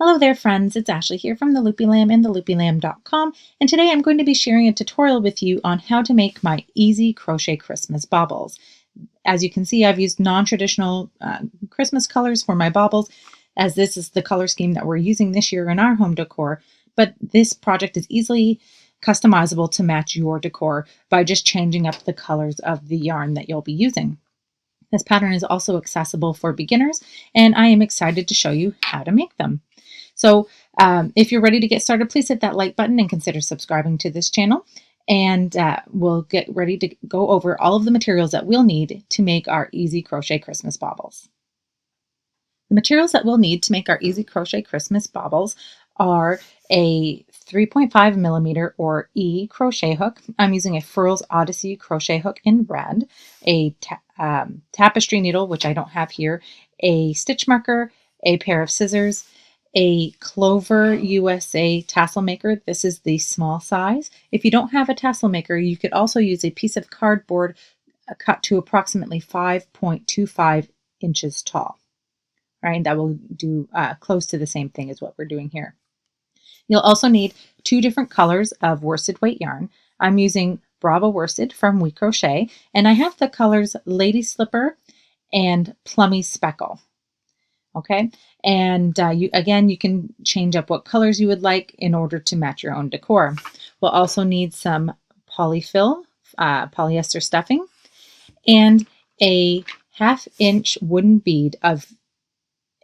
Hello there friends, it's Ashley here from the Loopy Lamb and theloopylamb.com, and today I'm going to be sharing a tutorial with you on how to make my easy crochet Christmas baubles. As you can see, I've used non-traditional Christmas colors for my baubles, as this is the color scheme that we're using this year in our home decor, but this project is easily customizable to match your decor by just changing up the colors of the yarn that you'll be using. This pattern is also accessible for beginners, and I am excited to show you how to make them. So if you're ready to get started, please hit that like button and consider subscribing to this channel. And we'll get ready to go over all of the materials that we'll need to make our easy crochet Christmas baubles. The materials that we'll need to make our easy crochet Christmas baubles are a 3.5 millimeter or E crochet hook. I'm using a Furls Odyssey crochet hook in red, a tapestry needle, which I don't have here, a stitch marker, a pair of scissors, a Clover USA tassel maker. This is the small size. If you don't have a tassel maker, you could also use a piece of cardboard cut to approximately 5.25 inches tall. Right, that will do close to the same thing as what we're doing here. You'll also need 2 different colors of worsted weight yarn. I'm using Bauble worsted from We Crochet, and I have the colors Lady Slipper and Plummy Speckle. Okay, and you can change up what colors you would like in order to match your own decor. We'll also need some polyfill, polyester stuffing, and a 1/2 inch wooden bead of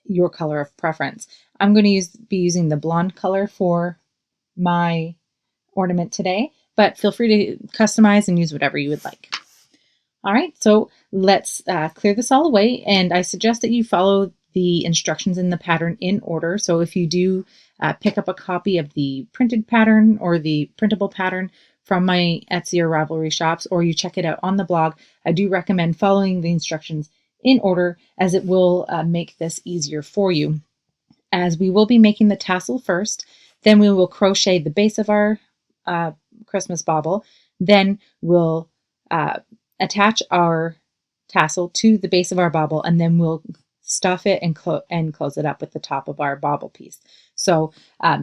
your color of preference. I'm going to be using the blonde color for my ornament today, but feel free to customize and use whatever you would like. All right, so let's clear this all away, and I suggest that you follow the instructions in the pattern in order. So if you do pick up a copy of the printed pattern or the printable pattern from my Etsy or Ravelry shops, or you check it out on the blog, I do recommend following the instructions in order, as it will make this easier for you. As we will be making the tassel first, then we will crochet the base of our Christmas bauble, then we'll attach our tassel to the base of our bauble, and then we'll stuff it and close it up with the top of our bauble piece. So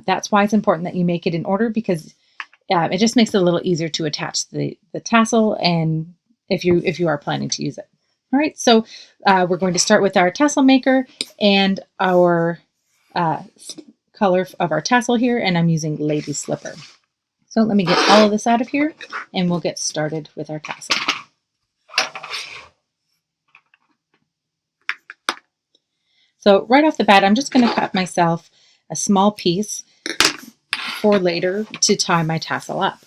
that's why it's important that you make it in order, because it just makes it a little easier to attach the tassel, and if you are planning to use it. All right, so we're going to start with our tassel maker and our color of our tassel here, and I'm using Lady Slipper. So let me get all of this out of here, and we'll get started with our tassel. So right off the bat, I'm just going to cut myself a small piece for later to tie my tassel up.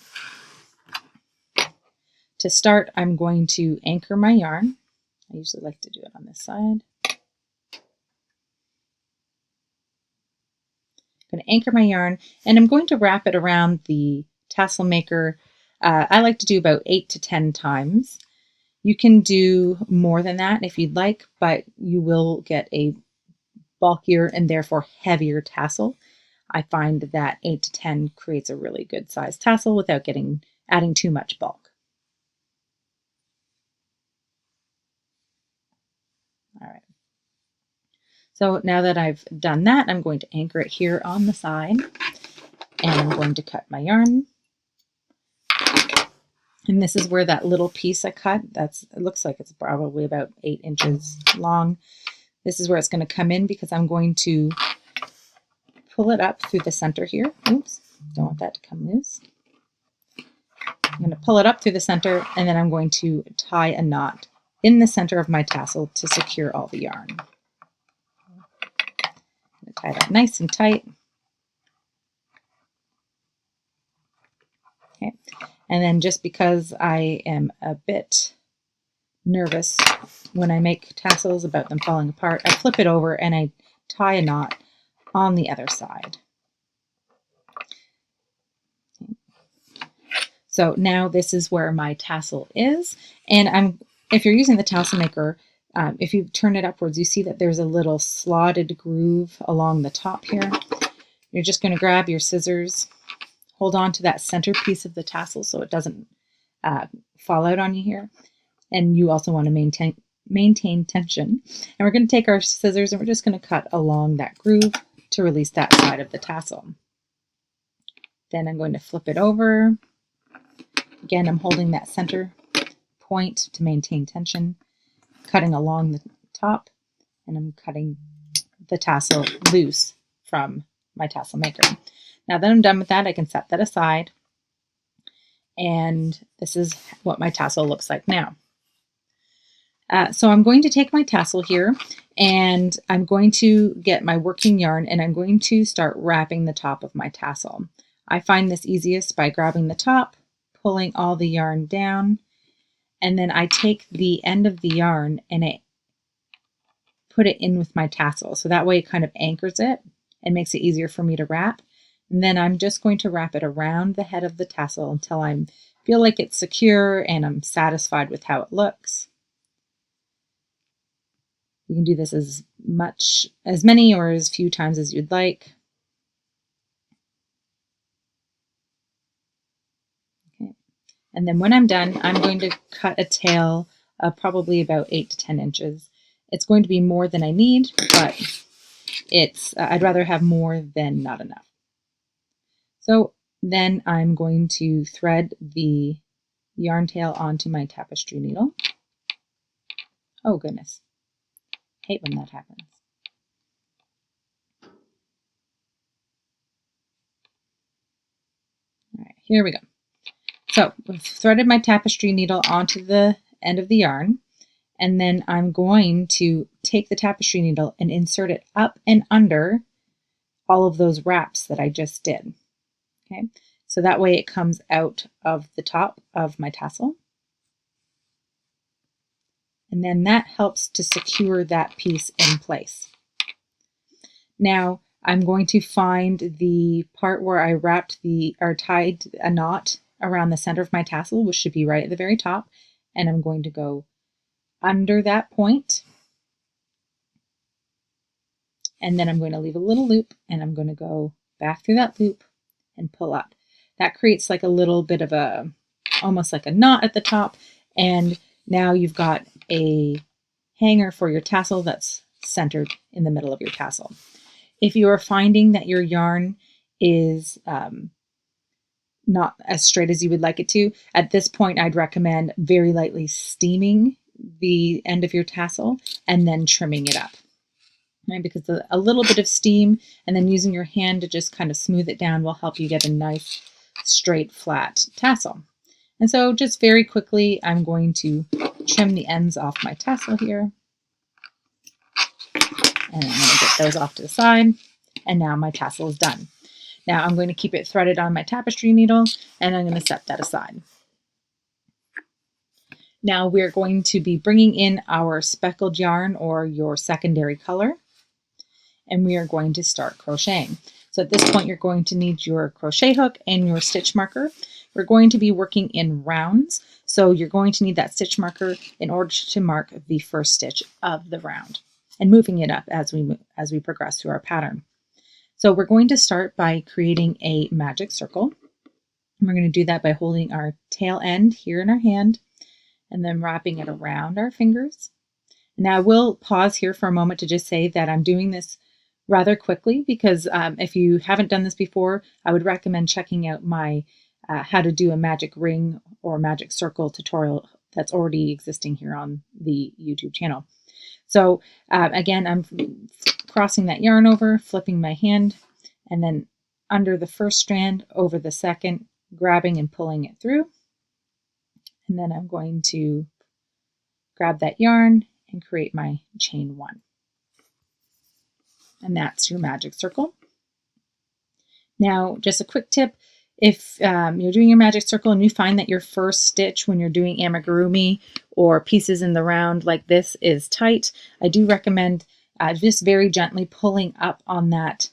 To start, I'm going to anchor my yarn. I usually like to do it on this side. I'm going to anchor my yarn, and I'm going to wrap it around the tassel maker. I like to do about 8 to 10 times. You can do more than that if you'd like, but you will get a bulkier and therefore heavier tassel. I find that 8 to 10 creates a really good size tassel without adding too much bulk. All right. So now that I've done that, I'm going to anchor it here on the side, and I'm going to cut my yarn. And this is where that little piece I cut, it looks like it's probably about 8 inches long. This is where it's going to come in, because I'm going to pull it up through the center here. Oops, don't want that to come loose. I'm going to pull it up through the center, and then I'm going to tie a knot in the center of my tassel to secure all the yarn. I'm going to tie that nice and tight. Okay, and then just because I am a bit nervous when I make tassels about them falling apart, I flip it over and I tie a knot on the other side. Okay. So now this is where my tassel is, and if you're using the tassel maker, if you turn it upwards, you see that there's a little slotted groove along the top here. You're just going to grab your scissors, hold on to that center piece of the tassel so it doesn't fall out on you here. And you also want to maintain tension. And we're going to take our scissors and we're just going to cut along that groove to release that side of the tassel. Then I'm going to flip it over. Again, I'm holding that center point to maintain tension, cutting along the top, and I'm cutting the tassel loose from my tassel maker. Now that I'm done with that, I can set that aside. And this is what my tassel looks like now. So I'm going to take my tassel here and I'm going to get my working yarn and I'm going to start wrapping the top of my tassel. I find this easiest by grabbing the top, pulling all the yarn down, and then I take the end of the yarn and I put it in with my tassel. So that way it kind of anchors it and makes it easier for me to wrap. And then I'm just going to wrap it around the head of the tassel until I feel like it's secure and I'm satisfied with how it looks. You can do this as many or as few times as you'd like. Okay. And then when I'm done, I'm going to cut a tail of probably about 8 to 10 inches. It's going to be more than I need, but I'd rather have more than not enough. So then I'm going to thread the yarn tail onto my tapestry needle. Oh goodness, hate when that happens. All right, here we go. So I've threaded my tapestry needle onto the end of the yarn, and then I'm going to take the tapestry needle and insert it up and under all of those wraps that I just did. Okay, so that way it comes out of the top of my tassel. And then that helps to secure that piece in place. Now I'm going to find the part where I tied a knot around the center of my tassel, which should be right at the very top. And I'm going to go under that point. And then I'm going to leave a little loop and I'm going to go back through that loop and pull up. That creates like a little bit of almost like a knot at the top. And now you've got a hanger for your tassel that's centered in the middle of your tassel. If you are finding that your yarn is not as straight as you would like it to, at this point I'd recommend very lightly steaming the end of your tassel and then trimming it up. Right? Because a little bit of steam and then using your hand to just kind of smooth it down will help you get a nice straight flat tassel. And so just very quickly I'm going to trim the ends off my tassel here. And I'm going to get those off to the side. And now my tassel is done. Now I'm going to keep it threaded on my tapestry needle and I'm going to set that aside. Now we're going to be bringing in our speckled yarn or your secondary color. And we are going to start crocheting. So at this point, you're going to need your crochet hook and your stitch marker. We're going to be working in rounds. So you're going to need that stitch marker in order to mark the first stitch of the round and moving it up as we progress through our pattern. So we're going to start by creating a magic circle. And we're going to do that by holding our tail end here in our hand and then wrapping it around our fingers. Now I will pause here for a moment to just say that I'm doing this rather quickly because if you haven't done this before, I would recommend checking out my how to do a magic ring or magic circle tutorial that's already existing here on the YouTube channel. So again, I'm crossing that yarn over, flipping my hand, and then under the first strand over the second, grabbing and pulling it through. And then I'm going to grab that yarn and create my chain 1. And that's your magic circle. Now, just a quick tip. If you're doing your magic circle and you find that your first stitch when you're doing amigurumi or pieces in the round like this is tight, I do recommend just very gently pulling up on that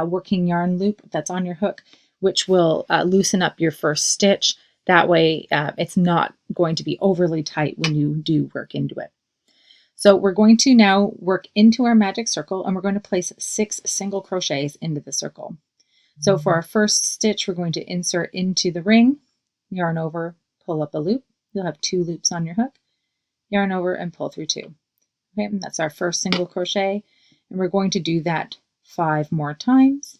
working yarn loop that's on your hook, which will loosen up your first stitch. That way it's not going to be overly tight when you do work into it. So we're going to now work into our magic circle and we're going to place 6 single crochets into the circle. So for our first stitch, we're going to insert into the ring, yarn over, pull up a loop. You'll have 2 loops on your hook, yarn over and pull through 2. Okay, and that's our first single crochet. And we're going to do that 5 more times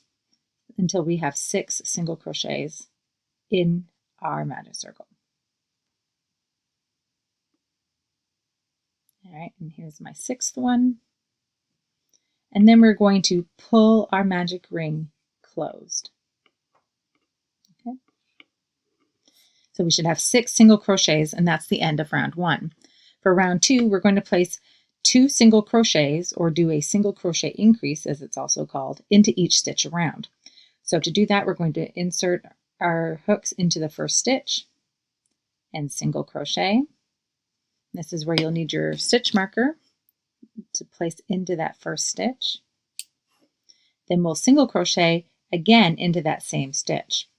until we have 6 single crochets in our magic circle. All right, and here's my 6th one. And then we're going to pull our magic ring closed. Okay. So we should have 6 single crochets, and that's the end of round 1. For round 2, we're going to place 2 single crochets, or do a single crochet increase, as it's also called, into each stitch around. So to do that, we're going to insert our hooks into the first stitch and single crochet. This is where you'll need your stitch marker to place into that first stitch. Then we'll single crochet again into that same stitch.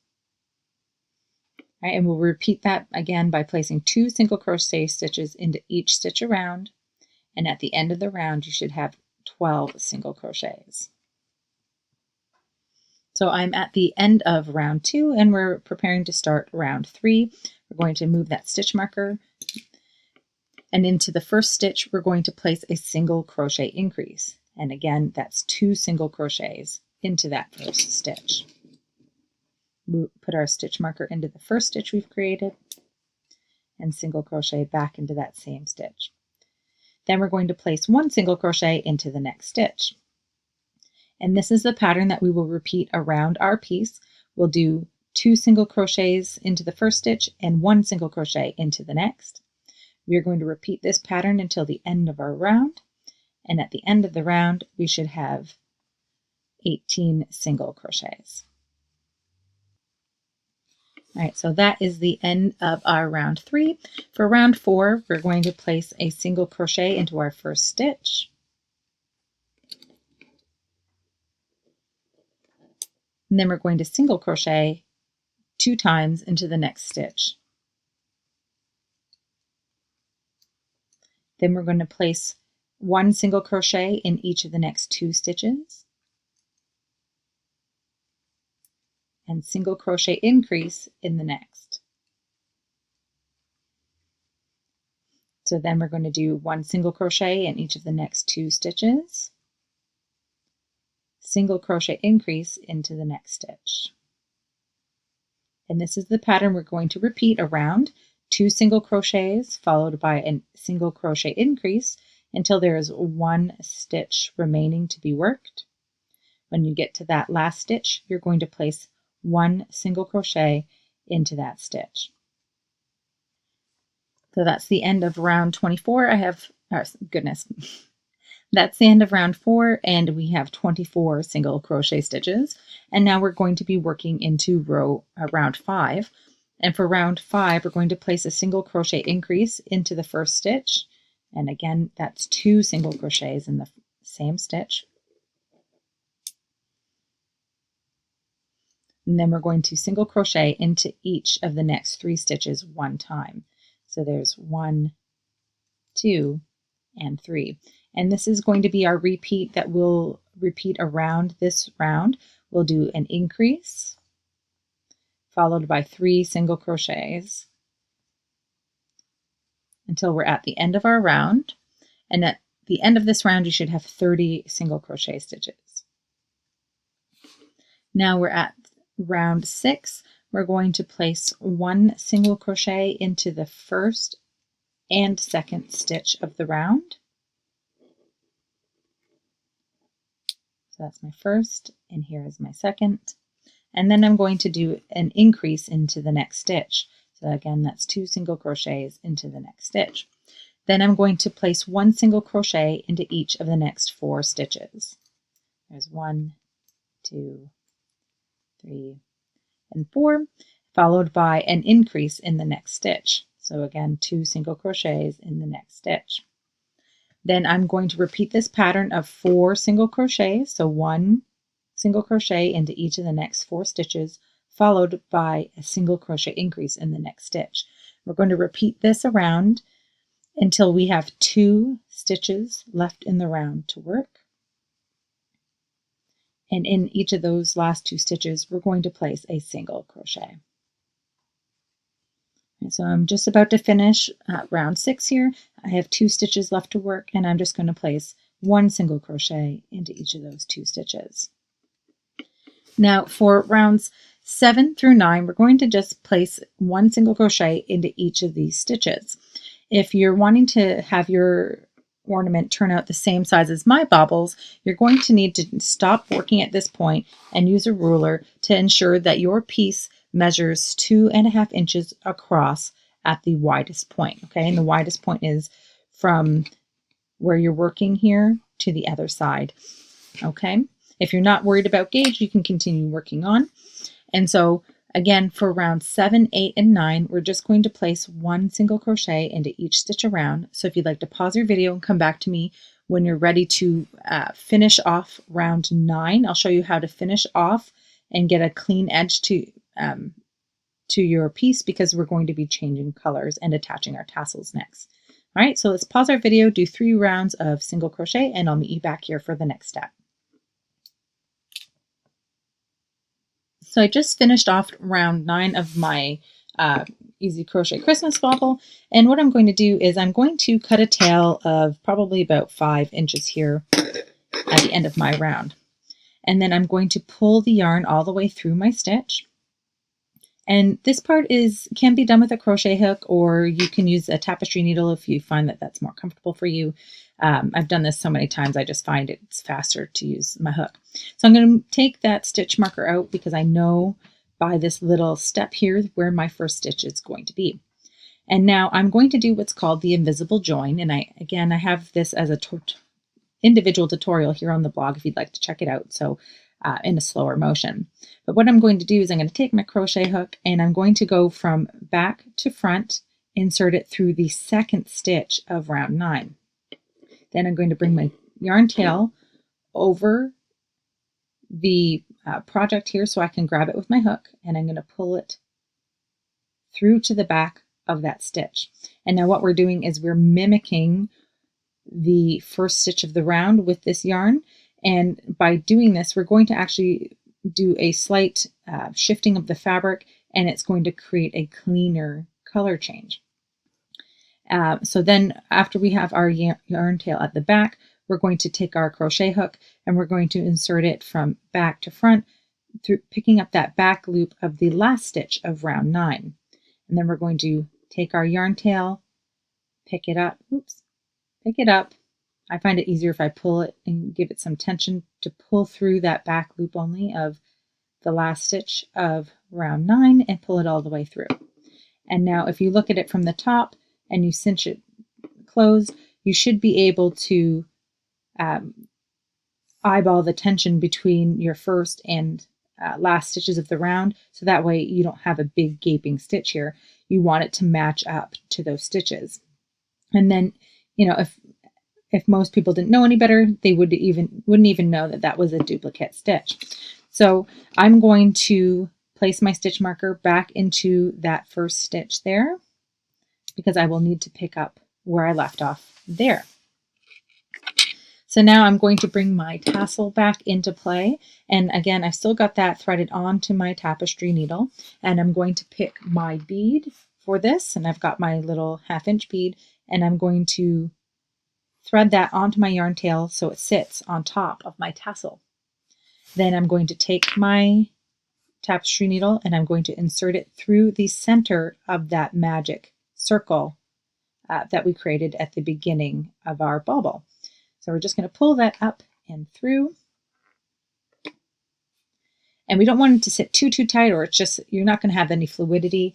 All right, and we'll repeat that again by placing 2 single crochet stitches into each stitch around. And at the end of the round, you should have 12 single crochets. So I'm at the end of round 2, and we're preparing to start round 3. We're going to move that stitch marker, and into the first stitch, we're going to place a single crochet increase. And again, that's 2 single crochets into that first stitch. We'll put our stitch marker into the first stitch we've created and single crochet back into that same stitch. Then we're going to place 1 single crochet into the next stitch. And this is the pattern that we will repeat around our piece. We'll do 2 single crochets into the first stitch and 1 single crochet into the next. We are going to repeat this pattern until the end of our round, and at the end of the round we should have 18 single crochets. All right, so that is the end of our round 3. For round 4, we're going to place a single crochet into our first stitch. And then we're going to single crochet 2 times into the next stitch. Then we're going to place 1 single crochet in each of the next 2 stitches. And single crochet increase in the next. So then we're going to do 1 single crochet in each of the next 2 stitches. Single crochet increase into the next stitch. And this is the pattern we're going to repeat around. 2 single crochets followed by a single crochet increase until there is 1 stitch remaining to be worked. When you get to that last stitch, you're going to place 1 single crochet into that stitch. So that's the end of round 24. That's the end of round 4, and we have 24 single crochet stitches. And now we're going to be working into round 5. And for round 5, we're going to place a single crochet increase into the first stitch. And again, that's 2 single crochets in the same stitch. And then we're going to single crochet into each of the next 3 stitches 1 time. So there's 1, 2, and 3. And this is going to be our repeat that we'll repeat around this round. We'll do an increase, followed by 3 single crochets until we're at the end of our round. And at the end of this round, you should have 30 single crochet stitches. Now we're at round 6. We're going to place 1 single crochet into the first and second stitch of the round. So that's my first, and here is my second. And then I'm going to do an increase into the next stitch. So again, that's 2 single crochets into the next stitch. Then I'm going to place 1 single crochet into each of the next 4 stitches. There's 1, 2, 3, and 4, followed by an increase in the next stitch. So again, 2 single crochets in the next stitch. Then I'm going to repeat this pattern of 4 single crochets, so 1 single crochet into each of the next 4 stitches, followed by a single crochet increase in the next stitch. We're going to repeat this around until we have 2 stitches left in the round to work. And in each of those last 2 stitches, we're going to place a single crochet. And so I'm just about to finish round 6 here. I have 2 stitches left to work, and I'm just going to place 1 single crochet into each of those 2 stitches. Now for rounds 7 through 9, we're going to just place 1 single crochet into each of these stitches. If you're wanting to have your ornament turn out the same size as my baubles, you're going to need to stop working at this point and use a ruler to ensure that your piece measures 2.5 inches across at the widest point. Okay, and the widest point is from where you're working here to the other side. Okay, if you're not worried about gauge, you can continue working on. And so again, for rounds 7, 8, and 9, we're just going to place 1 single crochet into each stitch around. So if you'd like to pause your video and come back to me when you're ready to finish off round 9, I'll show you how to finish off and get a clean edge to your piece, because we're going to be changing colors and attaching our tassels next. All right, so let's pause our video, do 3 rounds of single crochet, and I'll meet you back here for the next step. So I just finished off round 9 of my Easy Crochet Christmas Bauble, and what I'm going to do is I'm going to cut a tail of probably about 5 inches here at the end of my round. And then I'm going to pull the yarn all the way through my stitch. And this part can be done with a crochet hook, or you can use a tapestry needle if you find that that's more comfortable for you. I've done this so many times, I just find it's faster to use my hook. So I'm going to take that stitch marker out because I know by this little step here where my first stitch is going to be. And now I'm going to do what's called the invisible join. And I have this as a individual tutorial here on the blog if you'd like to check it out. So in a slower motion. But what I'm going to do is I'm going to take my crochet hook and I'm going to go from back to front, insert it through the second stitch of round 9. Then I'm going to bring my yarn tail over the project here so I can grab it with my hook, and I'm going to pull it through to the back of that stitch. And now what we're doing is we're mimicking the first stitch of the round with this yarn. And by doing this, we're going to actually do a slight shifting of the fabric, and it's going to create a cleaner color change. So then after we have our yarn tail at the back, we're going to take our crochet hook and we're going to insert it from back to front, through picking up that back loop of the last stitch of round 9. And then we're going to take our yarn tail, pick it up, pick it up. I find it easier if I pull it and give it some tension to pull through that back loop only of the last stitch of round 9 and pull it all the way through. And now if you look at it from the top and you cinch it closed, you should be able to eyeball the tension between your first and last stitches of the round, so that way you don't have a big gaping stitch here. You want it to match up to those stitches. And then, you know, if most people didn't know any better, they wouldn't even know that that was a duplicate stitch. So I'm going to place my stitch marker back into that first stitch there, because I will need to pick up where I left off there. So now I'm going to bring my tassel back into play. And again, I've still got that threaded onto my tapestry needle, and I'm going to pick my bead for this. And I've got my little 1/2 inch bead, and I'm going to thread that onto my yarn tail so it sits on top of my tassel. Then I'm going to take my tapestry needle and I'm going to insert it through the center of that magic circle that we created at the beginning of our bauble. So we're just going to pull that up and through. And we don't want it to sit too tight, or it's just, you're not going to have any fluidity.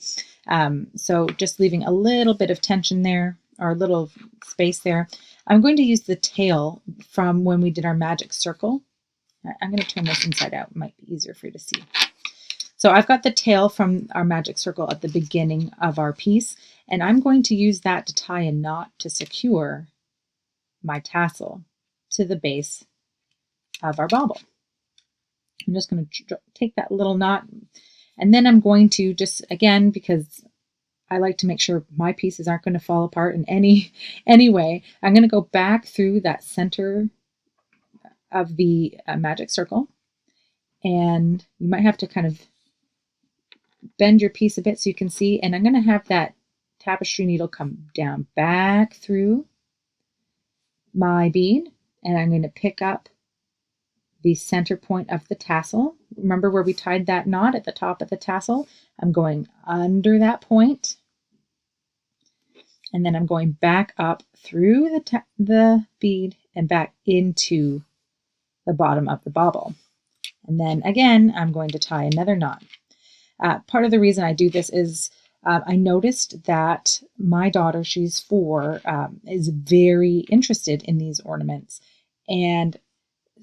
So just leaving a little bit of tension there, or a little space there. I'm going to use the tail from when we did our magic circle. I'm going to turn this inside out. It might be easier for you to see. So I've got the tail from our magic circle at the beginning of our piece, and I'm going to use that to tie a knot to secure my tassel to the base of our bauble. I'm just going to take that little knot, and then I'm going to just, again, because I like to make sure my pieces aren't going to fall apart in any way, I'm going to go back through that center of the magic circle, and you might have to kind of bend your piece a bit so you can see, and I'm going to have that tapestry needle come down back through my bead, and I'm going to pick up the center point of the tassel. Remember where we tied that knot at the top of the tassel? I'm going under that point, and then I'm going back up through the bead and back into the bottom of the bauble. And then again, I'm going to tie another knot. Part of the reason I do this is I noticed that my daughter, she's 4, is very interested in these ornaments, and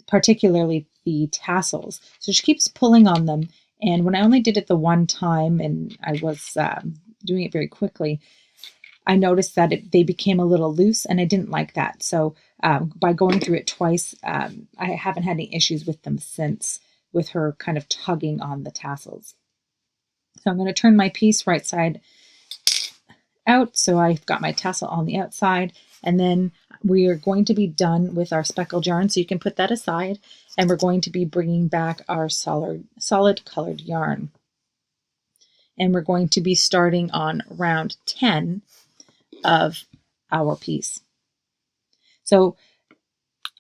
particularly the tassels. So she keeps pulling on them. And when I only did it the one time and I was doing it very quickly, I noticed that they became a little loose, and I didn't like that. So by going through it twice, I haven't had any issues with them since, with her kind of tugging on the tassels. So I'm going to turn my piece right side out, so I've got my tassel on the outside, and then we are going to be done with our speckled yarn, so you can put that aside, and we're going to be bringing back our solid colored yarn. And we're going to be starting on round 10 of our piece. So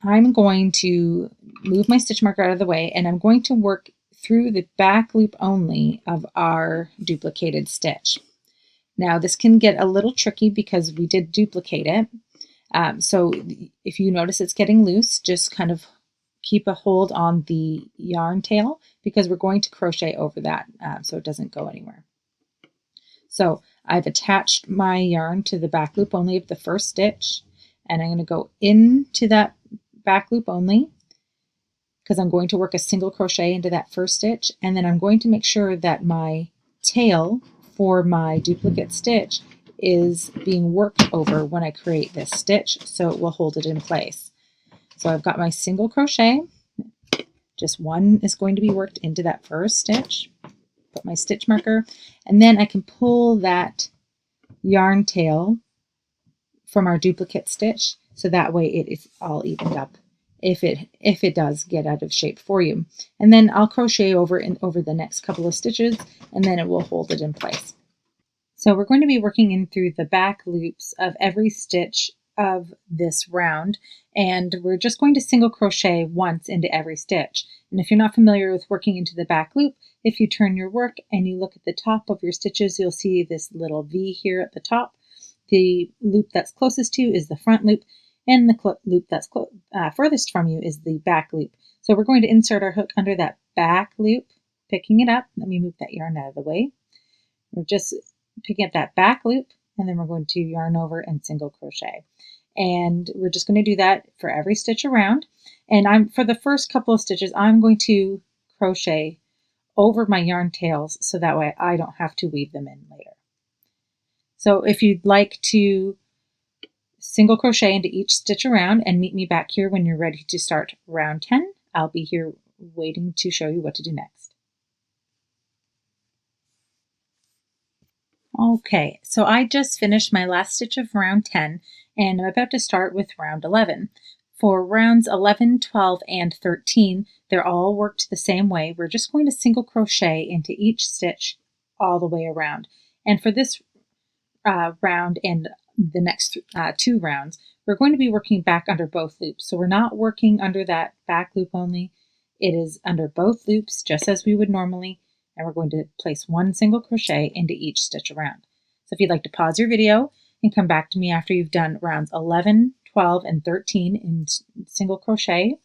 I'm going to move my stitch marker out of the way, and I'm going to work through the back loop only of our duplicated stitch. Now this can get a little tricky because we did duplicate it. So if you notice it's getting loose, just kind of keep a hold on the yarn tail, because we're going to crochet over that so it doesn't go anywhere. So I've attached my yarn to the back loop only of the first stitch, and I'm going to go into that back loop only because I'm going to work a single crochet into that first stitch, and then I'm going to make sure that my tail for my duplicate stitch is being worked over when I create this stitch, so it will hold it in place. So I've got my single crochet, just one is going to be worked into that first stitch, put my stitch marker, and then I can pull that yarn tail from our duplicate stitch, so that way it is all evened up if it does get out of shape for you. And then I'll crochet over the next couple of stitches, and then it will hold it in place. So we're going to be working in through the back loops of every stitch of this round, and we're just going to single crochet once into every stitch. And if you're not familiar with working into the back loop, if you turn your work and you look at the top of your stitches, you'll see this little V here at the top. The loop that's closest to you is the front loop, and the loop that's furthest from you is the back loop. So we're going to insert our hook under that back loop, picking it up. Let me move that yarn out of the way. We're just picking up that back loop, and then we're going to yarn over and single crochet. And we're just going to do that for every stitch around. And for the first couple of stitches, I'm going to crochet over my yarn tails so that way I don't have to weave them in later. So if you'd like to single crochet into each stitch around and meet me back here when you're ready to start round 10, I'll be here waiting to show you what to do next. Okay, so I just finished my last stitch of round 10, and I'm about to start with round 11. For rounds 11, 12, and 13, they're all worked the same way. We're just going to single crochet into each stitch all the way around. And for this round and the next 2 rounds, we're going to be working back under both loops. So we're not working under that back loop only. It is under both loops, just as we would normally. And we're going to place 1 single crochet into each stitch around. So if you'd like to pause your video and come back to me after you've done rounds 11, 12, and 13 in single crochet,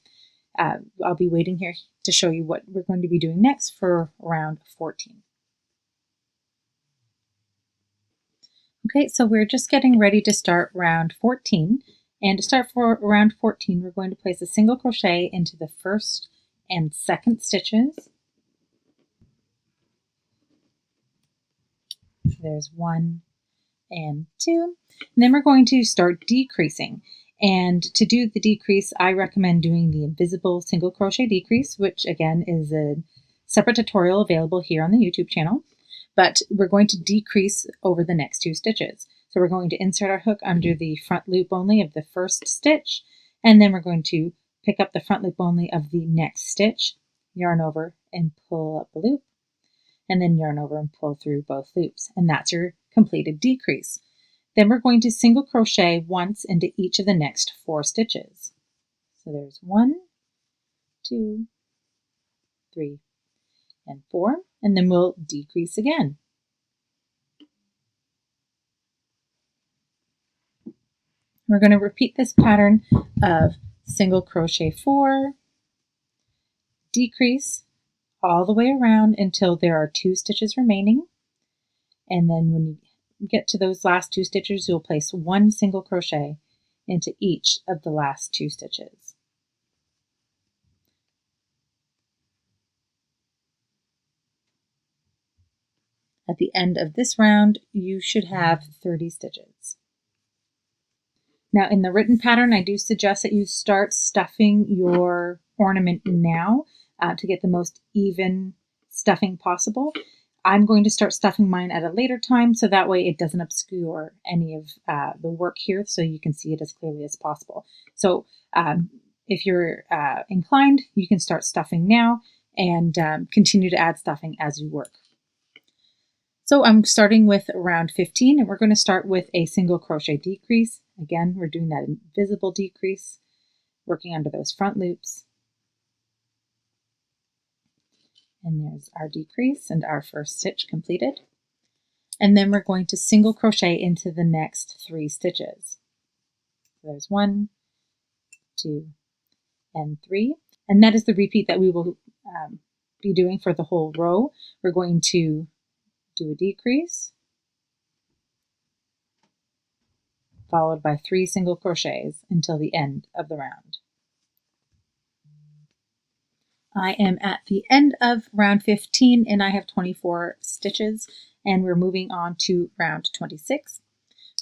I'll be waiting here to show you what we're going to be doing next for round 14. Okay, so we're just getting ready to start round 14. And to start for round 14, we're going to place a single crochet into the first and second stitches. There's 1 and 2. And then we're going to start decreasing. And to do the decrease, I recommend doing the invisible single crochet decrease, which again is a separate tutorial available here on the YouTube channel. But we're going to decrease over the next 2 stitches. So we're going to insert our hook under the front loop only of the first stitch, and then we're going to pick up the front loop only of the next stitch, yarn over and pull up the loop, and then yarn over and pull through both loops. And that's your completed decrease. Then we're going to single crochet once into each of the next 4 stitches. So there's 1, 2, 3, and 4, and then we'll decrease again. We're going to repeat this pattern of single crochet 4, decrease all the way around until there are 2 stitches remaining. And then when you get to those last 2 stitches, you'll place 1 single crochet into each of the last 2 stitches. At the end of this round, you should have 30 stitches. Now in the written pattern, I do suggest that you start stuffing your ornament now to get the most even stuffing possible. I'm going to start stuffing mine at a later time so that way it doesn't obscure any of the work here, so you can see it as clearly as possible. So if you're inclined, you can start stuffing now and continue to add stuffing as you work. So I'm starting with round 15, and we're going to start with a single crochet decrease. Again, we're doing that invisible decrease, working under those front loops. And there's our decrease and our first stitch completed. And then we're going to single crochet into the next 3 stitches. So there's 1, 2, and 3. And that is the repeat that we will be doing for the whole row. We're going to do a decrease, followed by 3 single crochets until the end of the round. I am at the end of round 15 and I have 24 stitches, and we're moving on to round 26.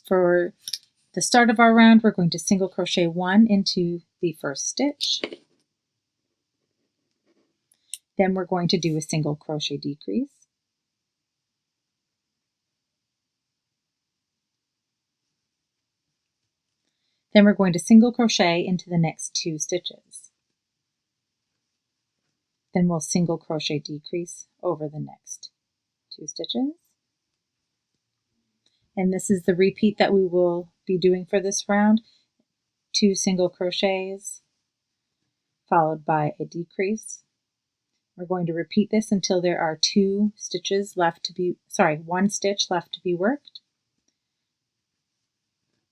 For the start of our round, we're going to single crochet 1 into the first stitch. Then we're going to do a single crochet decrease. Then we're going to single crochet into the next 2 stitches. Then we'll single crochet decrease over the next 2 stitches. And this is the repeat that we will be doing for this round. 2 single crochets followed by a decrease. We're going to repeat this until there are 2 stitches left to be, 1 stitch left to be worked.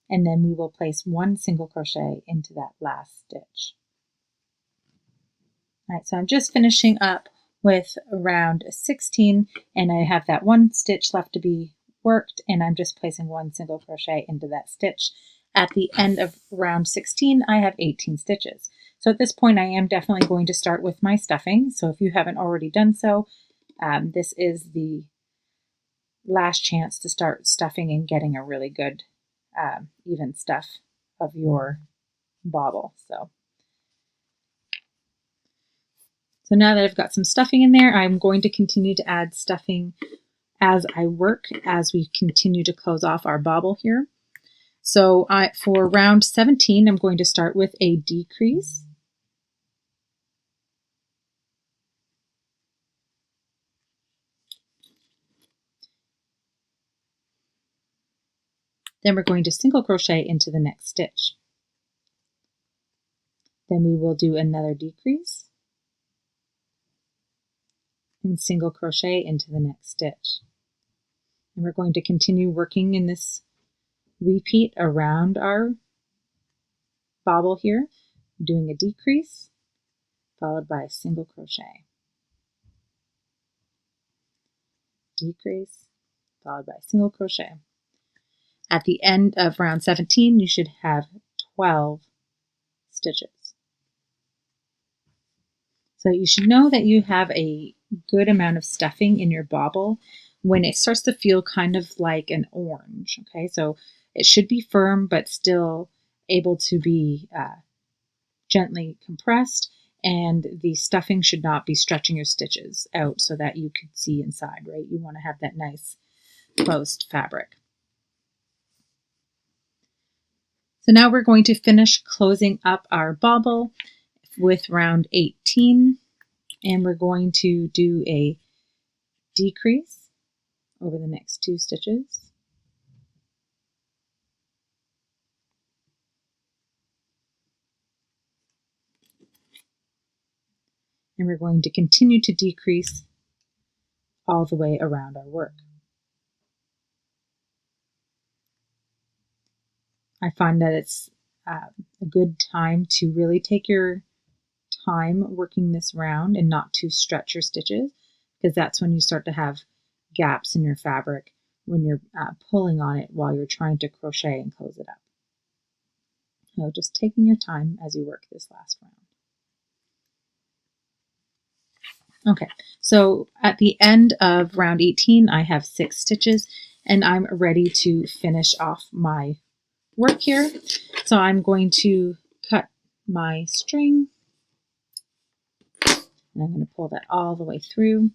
And then we will place 1 single crochet into that last stitch. All right, so I'm just finishing up with round 16, and I have that 1 stitch left to be worked, and I'm just placing 1 single crochet into that stitch. At the end of round 16, I have 18 stitches. So at this point, I am definitely going to start with my stuffing. So if you haven't already done so, this is the last chance to start stuffing and getting a really good even stuff of your bauble. So now that I've got some stuffing in there, I'm going to continue to add stuffing as I work, as we continue to close off our bauble here. So for round 17, I'm going to start with a decrease. Then we're going to single crochet into the next stitch. Then we will do another decrease and single crochet into the next stitch. And we're going to continue working in this repeat around our bauble here, doing a decrease followed by a single crochet. Decrease followed by a single crochet. At the end of round 17, you should have 12 stitches. So you should know that you have a good amount of stuffing in your bauble when it starts to feel kind of like an orange. Okay, so it should be firm but still able to be gently compressed, and the stuffing should not be stretching your stitches out so that you could see inside, right? You want to have that nice closed fabric. So now we're going to finish closing up our bauble with round 18, and we're going to do a decrease over the next 2 stitches. And we're going to continue to decrease all the way around our work. I find that it's a good time to really take your time working this round and not to stretch your stitches, because that's when you start to have gaps in your fabric when you're pulling on it while you're trying to crochet and close it up. So just taking your time as you work this last round. Okay, so at the end of round 18, I have 6 stitches and I'm ready to finish off my work here. So I'm going to cut my string and I'm going to pull that all the way through.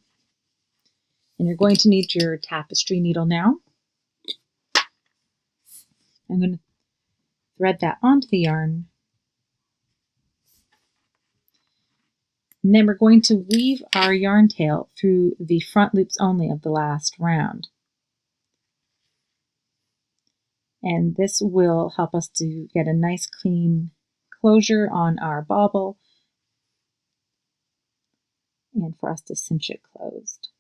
And you're going to need your tapestry needle now. I'm going to thread that onto the yarn. And then we're going to weave our yarn tail through the front loops only of the last round. And this will help us to get a nice clean closure on our bauble and for us to cinch it closed.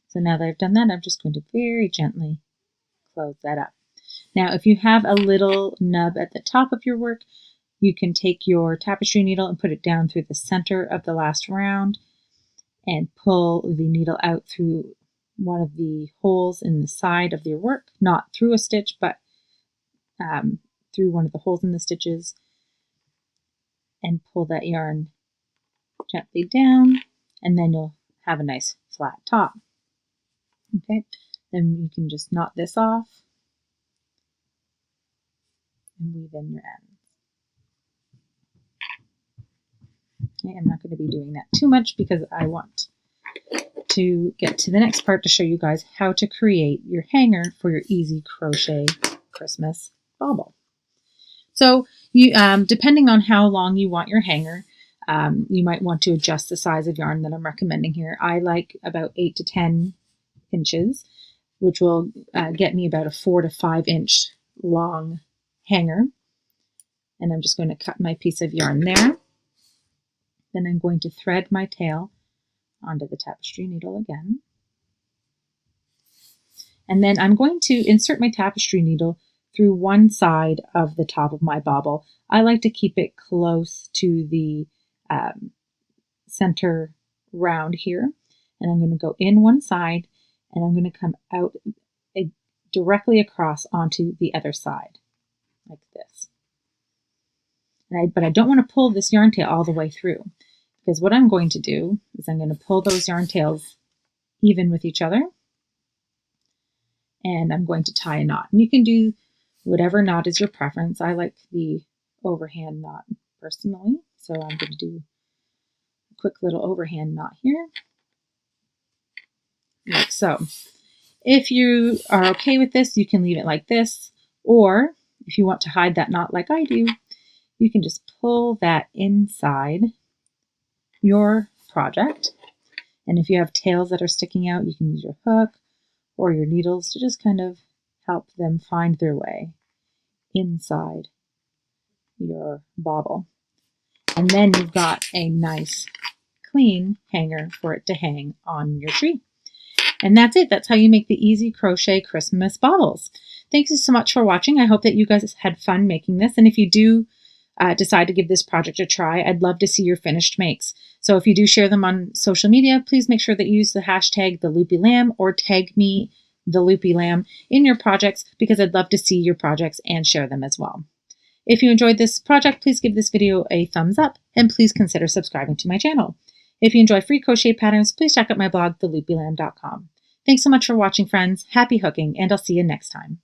So now that I've done that, I'm just going to very gently close that up. Now, if you have a little nub at the top of your work, you can take your tapestry needle and put it down through the center of the last round and pull the needle out through one of the holes in the side of your work, not through a stitch, but through one of the holes in the stitches, and pull that yarn gently down, and then you'll have a nice flat top. Okay, then you can just knot this off and weave in your ends. Okay, I'm not going to be doing that too much because I want to get to the next part to show you guys how to create your hanger for your easy crochet Christmas bauble. So you, depending on how long you want your hanger, you might want to adjust the size of yarn that I'm recommending here. I like about 8 to 10 inches, which will get me about a 4 to 5 inch long hanger. And I'm just going to cut my piece of yarn there. Then I'm going to thread my tail onto the tapestry needle again. And then I'm going to insert my tapestry needle through one side of the top of my bauble. I like to keep it close to the center round here. And I'm going to go in one side and I'm going to come out directly across onto the other side, like this. But I don't want to pull this yarn tail all the way through, because what I'm going to do is I'm going to pull those yarn tails even with each other, and I'm going to tie a knot. And you can do whatever knot is your preference. I like the overhand knot personally, so I'm going to do a quick little overhand knot here, like so. If you are okay with this, you can leave it like this, or if you want to hide that knot like I do, you can just pull that inside your project. And if you have tails that are sticking out, you can use your hook or your needles to just kind of help them find their way inside your bauble. And then you've got a nice clean hanger for it to hang on your tree. And that's it. That's how you make the easy crochet Christmas baubles. Thank you so much for watching. I hope that you guys had fun making this. And if you do decide to give this project a try, I'd love to see your finished makes. So if you do share them on social media, please make sure that you use the hashtag #TheLoopyLamb or tag me, #TheLoopyLamb, in your projects, because I'd love to see your projects and share them as well. If you enjoyed this project, please give this video a thumbs up and please consider subscribing to my channel. If you enjoy free crochet patterns, please check out my blog, theloopylamb.com. Thanks so much for watching, friends. Happy hooking, and I'll see you next time.